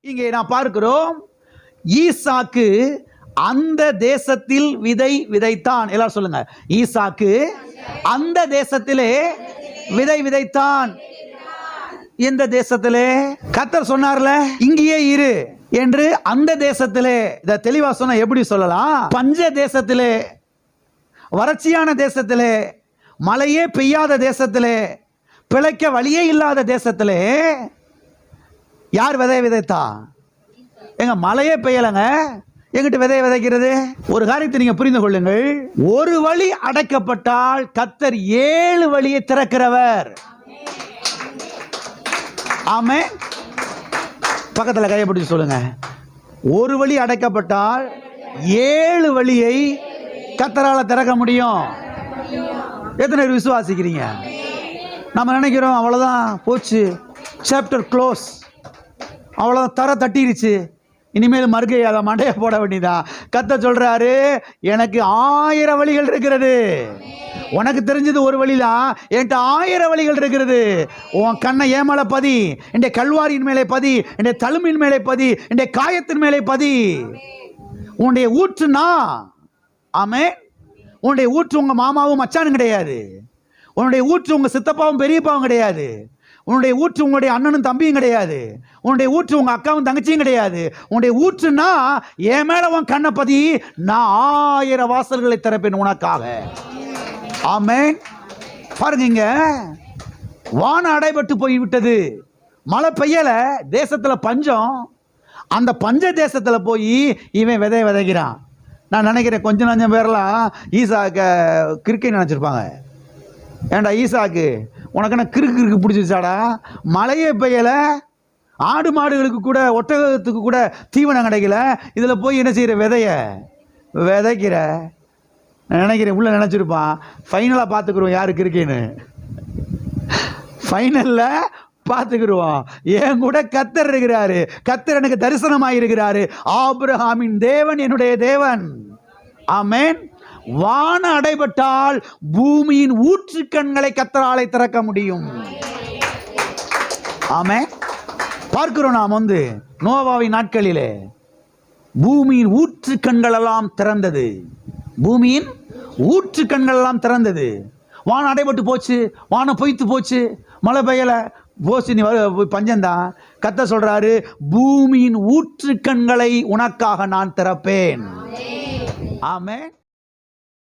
இங்கே நான் பார்க்கிறோம், ஈசாக்கு அந்த தேசத்தில் விதை விதைத்தான். எல்லாரும் சொல்லுங்க, ஈசாக்கு அந்த தேசத்திலே விதை விதைத்தான். எந்த தேசத்திலே? கர்த்தர் சொன்னார்ல, இங்கேயே இரு என்று. அந்த தேசத்திலே, இத தெளிவா சொன்ன எப்படி சொல்லலாம்? பஞ்ச தேசத்திலே, வறட்சியான தேசத்திலே, மழையே பெய்யாத தேசத்திலே, பிழைக்க வழியே இல்லாத தேசத்திலே யார் விதை விதைத்தா? எங்க மழையே பெய்யலங்க, எங்கிட்ட விதை விதைக்கிறது? ஒரு காரியத்தை நீங்க புரிந்து கொள்ளுங்கள், ஒரு வழி அடைக்கப்பட்டால் கர்த்தர் 7 வழியை திறக்கிறவர். ஆமே. பக்கத்தில் கையை பிடிச்சு சொல்லுங்க, ஒரு வழி அடைக்கப்பட்டால் 7 வழியை கர்த்தரால திறக்க முடியும். எத்தனை பேர் விசுவாசிக்கிறீங்க? நம்ம நினைக்கிறோம் அவ்வளோதான், போச்சு, சாப்டர் க்ளோஸ், அவ்வளோதான், தர தட்டிருச்சு, இனிமேல் மறுகை அதை மண்டைய போட வேண்டியதான். கர்த்தர் சொல்றாரு, எனக்கு 1000 வழிகள் இருக்கிறது. உனக்கு தெரிஞ்சது ஒரு வழிதான், என்கிட்ட 1000 வழிகள் இருக்கிறது. உன் கண்ணை ஏமலை பதி, என் கல்வாரியின் மேலே பதி, என் தழும்பின் மேலே பதி, என் காயத்தின் மேலே பதி. உன்னுடைய ஊற்றுனா, ஆமே, உன்னுடைய ஊற்று உங்க மாமாவும் மச்சானும் கிடையாது. உன்னுடைய ஊற்று உங்க சித்தப்பாவும் பெரியப்பாவும் கிடையாது. உன்னுடைய ஊற்று உங்களுடைய அண்ணனும் தம்பியும் கிடையாது. உன்னுடைய ஊற்று உங்க அக்காவும் தங்கச்சியும் கிடையாது. உன்னுடைய ஊற்றுனா என் மேல உன் கண்ணை பதி, நான் 1000 வாசல்களை திறப்பேன் உனக்காக. ஆமென். பாருங்க, வானம் அடைபட்டு போய்விட்டது, மழை பெய்யல, தேசத்துல பஞ்சம். அந்த பஞ்ச தேசத்துல போய் இவன் விதை விதைக்கிறான். நான் நினைக்கிறேன் கொஞ்சம் நஞ்சம் பேரெல்லாம் ஈசாக்க கிறுக்கை நினைச்சிருப்பாங்க. ஏண்டா ஈசாக்கு, உனக்கு என்ன கிறுக்கு பிடிச்சிச்சாடா? மழையே பெய்யல, ஆடு மாடுகளுக்கு கூட ஒட்டகத்துக்கு கூட தீவனம் கிடைக்கல, இதில் போய் என்ன செய்கிற? விதைக்கிற. நான் நினைக்கிறேன் உள்ள நினச்சிருப்பான், ஃபைனலாக பார்த்துக்குருவோம் யாருக்கு இருக்கேன்னு. ஃபைனலில் பார்த்துக்குருவோம். என் கூட கர்த்தர் இருக்கிறாரு, கர்த்தர் எனக்கு தரிசனமாக இருக்கிறாரு. ஆபிரகாமின் தேவன் என்னுடைய தேவன். ஆமென். வானம் அடைபட்டால் பூமியின் ஊற்று கண்களை கர்த்தராலே திறக்க முடியும். ஆமென். பார்க்கிறோம் நாம் நோவாவின் நாட்களிலே பூமியின் ஊற்று கண்கள் எல்லாம் திறந்தது. பூமியின் ஊற்று கண்கள் எல்லாம் திறந்தது. வானம் அடைபட்டு போச்சு, வானம் பொய்த்து போச்சு, மழை பெய்யல, போச்சு, நீ பஞ்சந்தான். கர்த்தர் சொல்றாரு, பூமியின் ஊற்று கண்களை உனக்காக நான் திறப்பேன். ஆமென்.